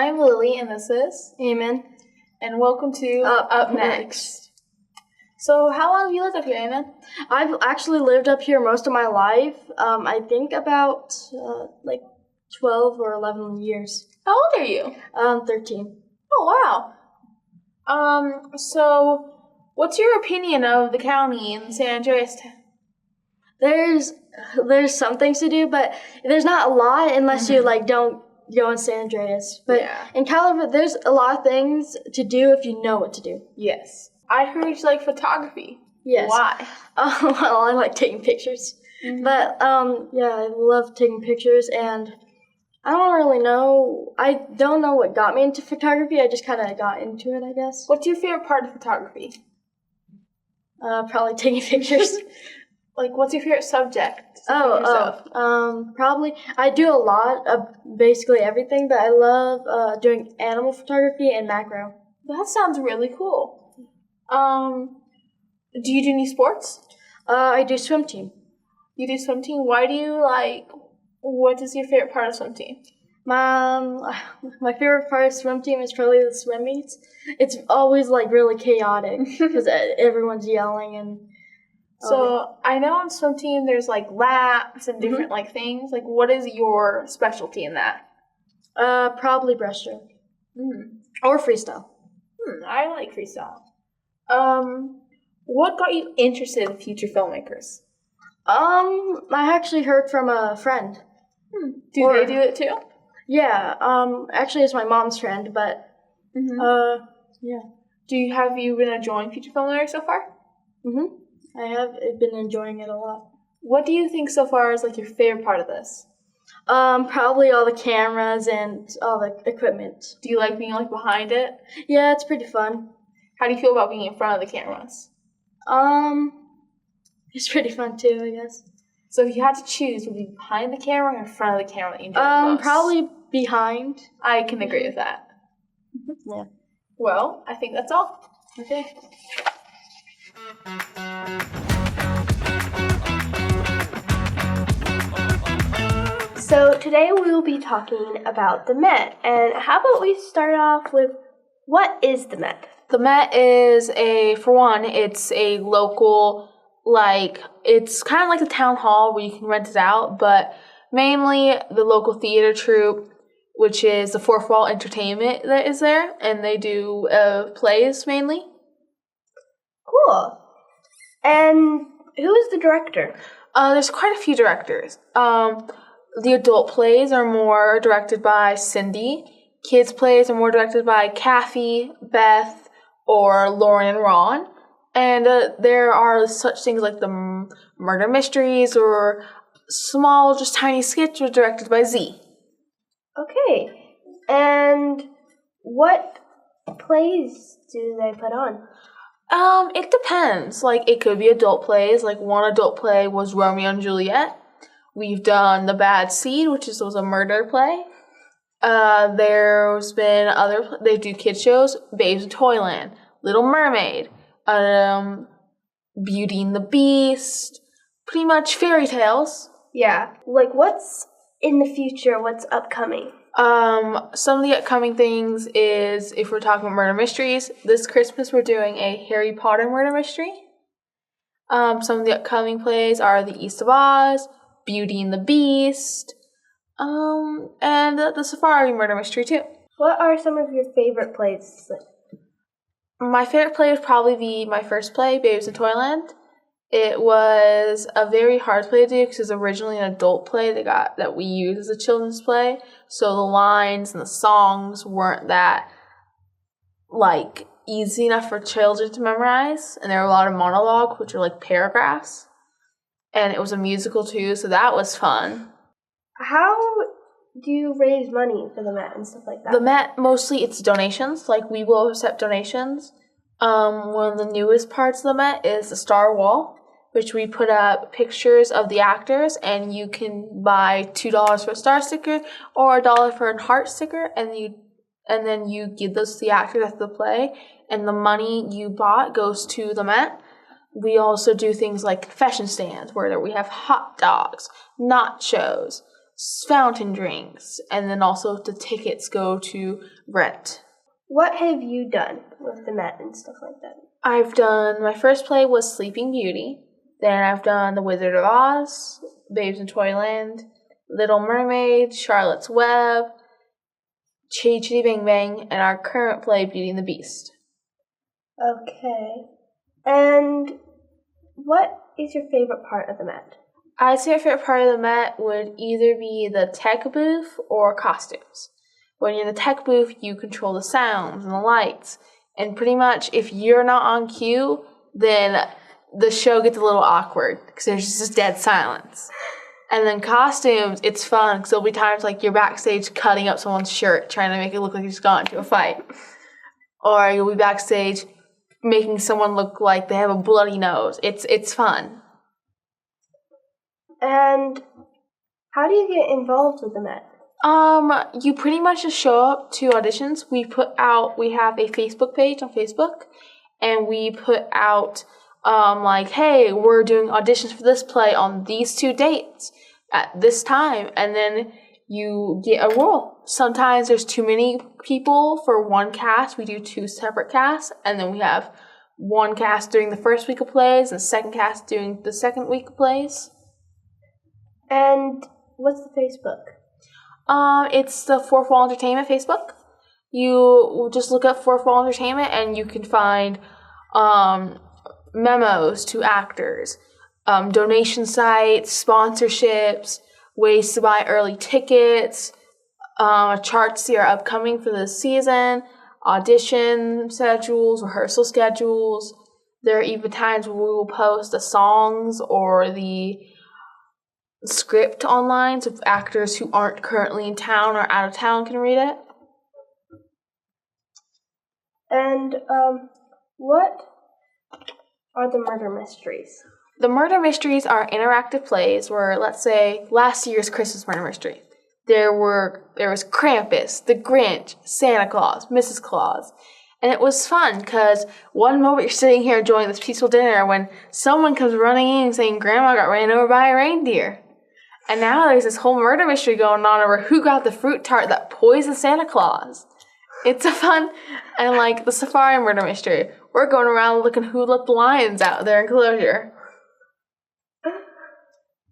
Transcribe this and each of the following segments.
I'm Lily, and this is Amen. And welcome to Up Next. So, how long have you lived up here, Amen? I've actually lived up here most of my life. I think about 12 or 11 years. How old are you? 13. Oh, wow. So, what's your opinion of the county in San Andreas? There's some things to do, but there's not a lot unless you don't go in San Andreas. But in California, there's a lot of things to do if you know what to do. Yes. I heard you like photography. Yes. Why? Well, I like taking pictures. Mm-hmm. But I love taking pictures, and I don't really know. I don't know what got me into photography. I just kind of got into it, I guess. What's your favorite part of photography? Probably taking pictures. What's your favorite subject? Probably. I do a lot of basically everything, but I love doing animal photography and macro. That sounds really cool. Do you do any sports? I do swim team. You do swim team? Why do you what is your favorite part of swim team? My favorite part of swim team is probably the swim meets. It's always really chaotic because everyone's yelling and. So I know on swim team there's laps and different things. What is your specialty in that? Probably breaststroke. Or freestyle. I like freestyle. What got you interested in future filmmakers? I actually heard from a friend. Do they do it too? Yeah. Actually, it's my mom's friend, but yeah. Have you been enjoying future filmmakers so far? I have been enjoying it a lot. What do you think so far is your favorite part of this? Probably all the cameras and all the equipment. Do you like being behind it? Yeah, it's pretty fun. How do you feel about being in front of the cameras? It's pretty fun too, I guess. So if you had to choose, would it be behind the camera or in front of the camera that you enjoy the most? Probably behind. I can agree with that. Yeah. Well, I think that's all. Okay. So today we will be talking about the Met, and how about we start off with what is the Met? The Met is it's a local, it's kind of like a town hall where you can rent it out, but mainly the local theater troupe, which is the Fourth Wall Entertainment that is there, and they do plays mainly. Cool. And who is the director? There's quite a few directors. The adult plays are more directed by Cindy. Kids plays are more directed by Kathy, Beth, or Lauren and Ron. And there are such things like the murder mysteries or small, just tiny skits were directed by Z. Okay. And what plays do they put on? It depends. It could be adult plays. One adult play was Romeo and Juliet. We've done The Bad Seed, which was a murder play. There's been they do kids shows, Babes in Toyland, Little Mermaid, Beauty and the Beast, pretty much fairy tales. Yeah. What's in the future? What's upcoming? Some of the upcoming things is, if we're talking about murder mysteries, this Christmas we're doing a Harry Potter murder mystery. Some of the upcoming plays are The East of Oz, Beauty and the Beast, and the Safari murder mystery too. What are some of your favorite plays? My favorite play would probably be my first play, Babes in Toyland. It was a very hard play to do because it was originally an adult play that we used as a children's play. So the lines and the songs weren't that easy enough for children to memorize, and there were a lot of monologue, which are paragraphs. And it was a musical too, so that was fun. How do you raise money for the Met and stuff like that? The Met, mostly it's donations. We will accept donations. One of the newest parts of the Met is the Star Wall, which we put up pictures of the actors, and you can buy $2 for a star sticker or $1 for a heart sticker, and then you give those to the actors after the play, and the money you bought goes to the Met. We also do things like confession stands where we have hot dogs, nachos, fountain drinks, and then also the tickets go to rent. What have you done with the Met and stuff like that? My first play was Sleeping Beauty. Then I've done The Wizard of Oz, Babes in Toyland, Little Mermaid, Charlotte's Web, Chitty Chitty Bang Bang, and our current play, Beauty and the Beast. Okay. And what is your favorite part of the Met? I'd say my favorite part of the Met would either be the tech booth or costumes. When you're in the tech booth, you control the sounds and the lights. And pretty much, if you're not on cue, then the show gets a little awkward because there's just this dead silence. And then costumes, it's fun because there'll be times like you're backstage cutting up someone's shirt, trying to make it look like you just got into a fight. Or you'll be backstage making someone look like they have a bloody nose. It's fun. And how do you get involved with the Met? You pretty much just show up to auditions. We have a Facebook page on Facebook, and we put out, hey, we're doing auditions for this play on these 2 dates at this time, and then you get a role. Sometimes there's too many people for one cast. We do 2 separate casts, and then we have one cast during the first week of plays and the second cast during the second week of plays. And what's the Facebook? It's the Fourth Wall Entertainment Facebook. You just look up Fourth Wall Entertainment and you can find memos to actors, donation sites, sponsorships, ways to buy early tickets, charts that are upcoming for the season, audition schedules, rehearsal schedules. There are even times where we will post the songs or the script online so actors who aren't currently in town or out of town can read it. And what are the murder mysteries? The murder mysteries are interactive plays where, let's say, last year's Christmas murder mystery. There was Krampus, the Grinch, Santa Claus, Mrs. Claus. And it was fun because one moment you're sitting here enjoying this peaceful dinner when someone comes running in saying Grandma got ran over by a reindeer. And now there's this whole murder mystery going on over who got the fruit tart that poisoned Santa Claus. It's a fun, and like the safari murder mystery, we're going around looking who let the lions out there in closure.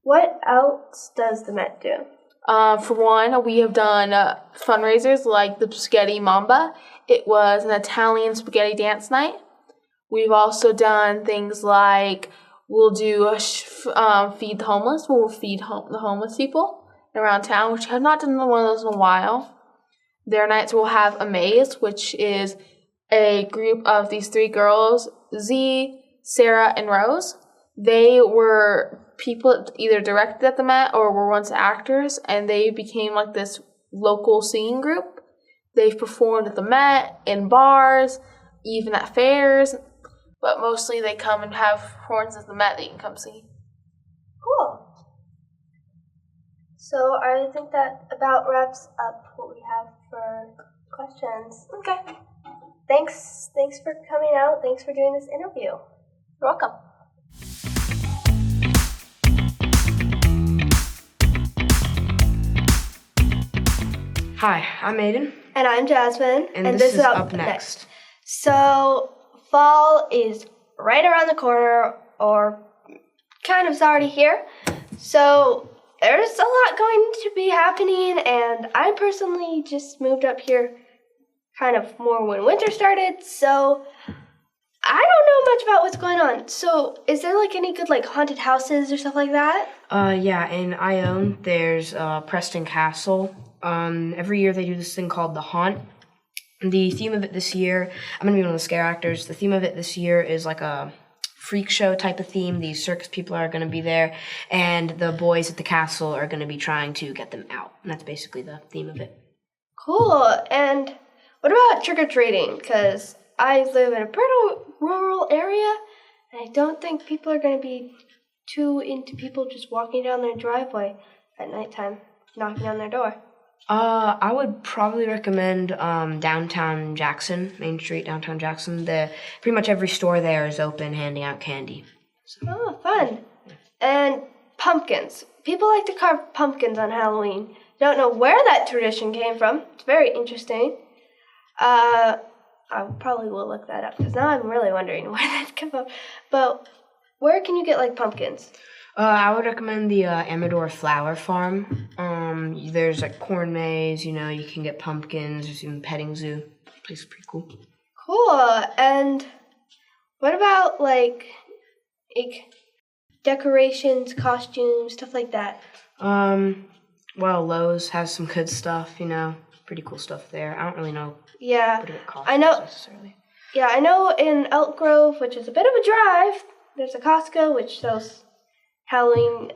What else does the Met do? For one, we have done fundraisers like the Spaghetti Mamba. It was an Italian spaghetti dance night. We've also done things like we'll do feed the homeless. We'll feed the homeless people around town, which I have not done one of those in a while. There are nights we'll have a maze, which is a group of these 3 girls, Z, Sarah, and Rose. They were people that either directed at the Met or were once actors, and they became like this local singing group. They've performed at the Met, in bars, even at fairs, but mostly they come and have performances at the Met that you can come see. Cool. So I think that about wraps up what we have for questions. Okay. Thanks for coming out. Thanks for doing this interview. You're welcome. Hi, I'm Aiden. And I'm Jasmine. And this is Up Next. So, fall is right around the corner, or kind of is already here. So, there's a lot going to be happening, and I personally just moved up here kind of more when winter started, so I don't know much about what's going on. So, is there like any good like haunted houses or stuff like that? Yeah, in Ione, there's Preston Castle. Every year they do this thing called The Haunt. The theme of it this year, I'm going to be one of the scare actors. The theme of it this year is like a freak show type of theme. These circus people are going to be there, and the boys at the castle are going to be trying to get them out. And that's basically the theme of it. Cool. And what about trick-or-treating? Because I live in a pretty rural area, and I don't think people are going to be too into people just walking down their driveway at nighttime, knocking on their door. I would probably recommend downtown Jackson, Main Street, downtown Jackson. Pretty much every store there is open, handing out candy. So. Oh, fun. And pumpkins. people like to carve pumpkins on Halloween. Don't know where that tradition came from. It's very interesting. I probably will look that up because now I'm really wondering where that came from. But where can you get like pumpkins? I would recommend the Amador Flower Farm. There's like corn maze, you can get pumpkins. There's even petting zoo. Place is pretty cool. Cool. And what about like decorations, costumes, stuff like that? Well, Lowe's has some good stuff, pretty cool stuff there. I don't really know Yeah. what it costs I know. necessarily. Yeah, I know in Elk Grove, which is a bit of a drive, there's a Costco which sells Halloween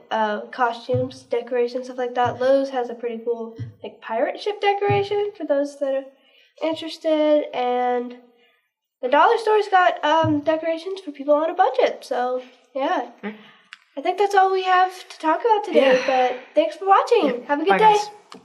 costumes, decorations, stuff like that. Lowe's has a pretty cool like pirate ship decoration for those that are interested, and the dollar store's got decorations for people on a budget. So yeah, I think that's all we have to talk about today. Yeah. But thanks for watching. Have a good Bye, day. guys.